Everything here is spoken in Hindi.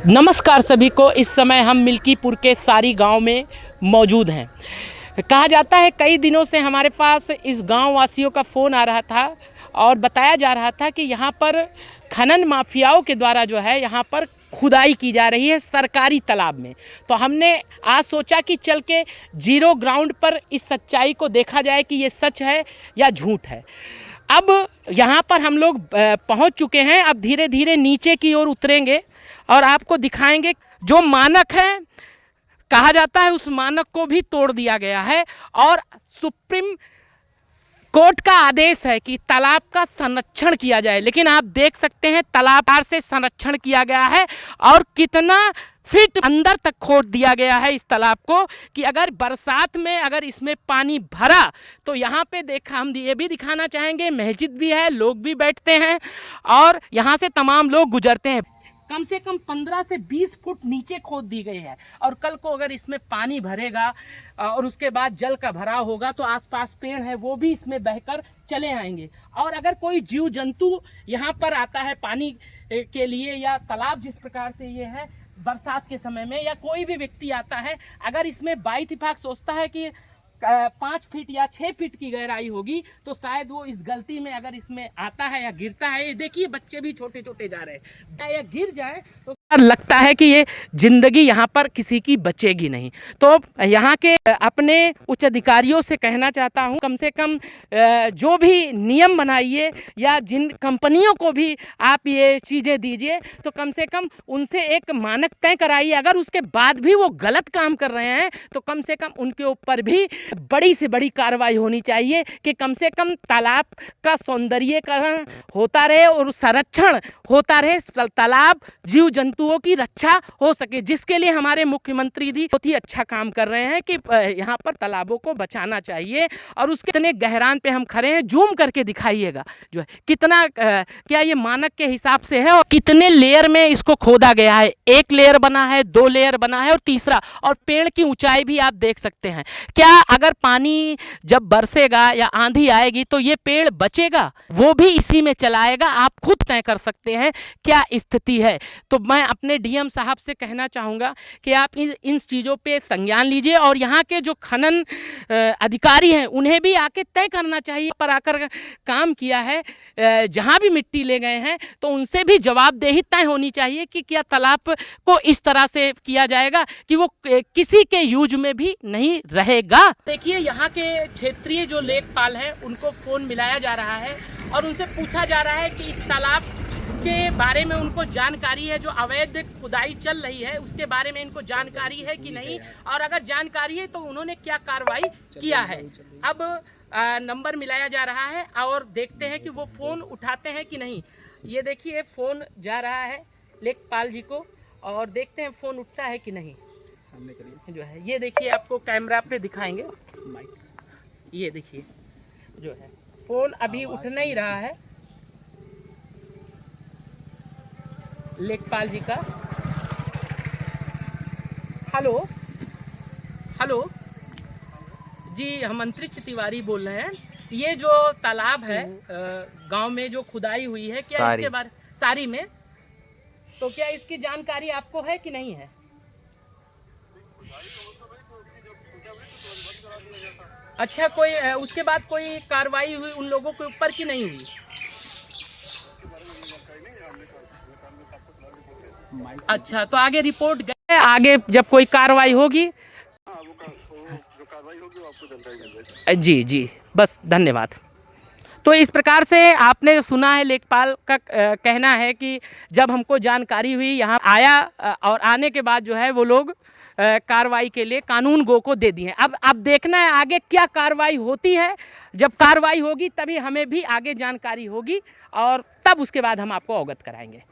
नमस्कार सभी को। इस समय हम मिल्कीपुर के सारी गांव में मौजूद हैं। कहा जाता है कई दिनों से हमारे पास इस गांव वासियों का फ़ोन आ रहा था और बताया जा रहा था कि यहाँ पर खनन माफियाओं के द्वारा जो है यहाँ पर खुदाई की जा रही है सरकारी तालाब में। तो हमने आज सोचा कि चल के जीरो ग्राउंड पर इस सच्चाई को देखा जाए कि ये सच है या झूठ है। अब यहाँ पर हम लोग पहुँच चुके हैं। अब धीरे धीरे नीचे की ओर उतरेंगे और आपको दिखाएंगे जो मानक है, कहा जाता है उस मानक को भी तोड़ दिया गया है और सुप्रीम कोर्ट का आदेश है कि तालाब का संरक्षण किया जाए। लेकिन आप देख सकते हैं तालाब से संरक्षण किया गया है और कितना फीट अंदर तक खोद दिया गया है इस तालाब को कि अगर बरसात में अगर इसमें पानी भरा तो यहाँ पे देखा हम ये भी दिखाना चाहेंगे, मस्जिद भी है, लोग भी बैठते हैं और यहाँ से तमाम लोग गुजरते हैं। कम से कम 15 से 20 फुट नीचे खोद दी गई है और कल को अगर इसमें पानी भरेगा और उसके बाद जल का भराव होगा तो आसपास पेड़ है वो भी इसमें बहकर चले आएंगे। और अगर कोई जीव जंतु यहाँ पर आता है पानी के लिए या तालाब जिस प्रकार से ये है बरसात के समय में, या कोई भी व्यक्ति आता है अगर इसमें बाइत्तेफाक सोचता है कि 5 फीट या 6 फीट की गहराई होगी तो शायद वो इस गलती में अगर इसमें आता है या गिरता है, ये देखिए बच्चे भी छोटे छोटे जा रहे हैं, या गिर जाए तो लगता है कि ये जिंदगी यहाँ पर किसी की बचेगी नहीं। तो यहाँ के अपने उच्च अधिकारियों से कहना चाहता हूँ कम से कम जो भी नियम बनाइए या जिन कंपनियों को भी आप ये चीज़ें दीजिए तो कम से कम उनसे एक मानक तय कराइए। अगर उसके बाद भी वो गलत काम कर रहे हैं तो कम से कम उनके ऊपर भी बड़ी से बड़ी कार्रवाई होनी चाहिए कि कम से कम तालाब का सौंदर्यीकरण होता रहे और संरक्षण होता रहे, तालाब जीव जंतुओं की रक्षा हो सके, जिसके लिए हमारे मुख्यमंत्री जी बहुत ही अच्छा काम कर रहे हैं कि यहाँ पर तालाबों को बचाना चाहिए। और उसके इतने गहरान पे हम खड़े हैं, जूम करके दिखाइएगा जो है कितना क्या ये मानक के हिसाब से है और कितने लेयर में इसको खोदा गया है। 1 लेयर बना है, 2 लेयर बना है और तीसरा, और पेड़ की ऊंचाई भी आप देख सकते हैं। क्या अगर पानी जब बरसेगा या आंधी आएगी तो ये पेड़ बचेगा? वो भी इसी में चलाएगा। आप खुद तय कर सकते हैं क्या स्थिति है। तो मैं अपने डीएम साहब से कहना चाहूँगा कि आप इन चीज़ों पे संज्ञान लीजिए और यहाँ के जो खनन अधिकारी हैं उन्हें भी आके तय करना चाहिए। पर आकर काम किया है, जहाँ भी मिट्टी ले गए हैं तो उनसे भी जवाबदेही तय होनी चाहिए कि क्या तालाब को इस तरह से किया जाएगा कि वो किसी के यूज में भी नहीं रहेगा। देखिए यहाँ के क्षेत्रीय जो लेखपाल हैं उनको फ़ोन मिलाया जा रहा है और उनसे पूछा जा रहा है कि इस तालाब के बारे में उनको जानकारी है, जो अवैध खुदाई चल रही है उसके बारे में इनको जानकारी है कि नहीं, और अगर जानकारी है तो उन्होंने क्या कार्रवाई किया है। अब नंबर मिलाया जा रहा है और देखते हैं कि वो फ़ोन उठाते हैं कि नहीं। ये देखिए फ़ोन जा रहा है लेखपाल जी को और देखते हैं फ़ोन उठता है कि नहीं। जो है ये देखिए आपको कैमरा पे दिखाएंगे, ये देखिए जो है फ़ोन अभी उठ नहीं रहा है लेखपाल जी का। हेलो हेलो जी, हम अंतरिक्ष तिवारी बोल रहे हैं। ये जो तालाब है गांव में जो खुदाई हुई है, क्या इसके बारे सारी में, तो क्या इसकी जानकारी आपको है कि नहीं है? अच्छा, कोई उसके बाद कोई कार्रवाई हुई उन लोगों के ऊपर की नहीं हुई? अच्छा, तो आगे रिपोर्ट गए, आगे जब कोई कार्रवाई होगी जी जी, बस धन्यवाद। तो इस प्रकार से आपने सुना है लेखपाल का कहना है कि जब हमको जानकारी हुई यहाँ आया और आने के बाद जो है वो लोग कार्रवाई के लिए कानून गो को दे दिए। अब देखना है आगे क्या कार्रवाई होती है। जब कार्रवाई होगी तभी हमें भी आगे जानकारी होगी और तब उसके बाद हम आपको अवगत कराएंगे।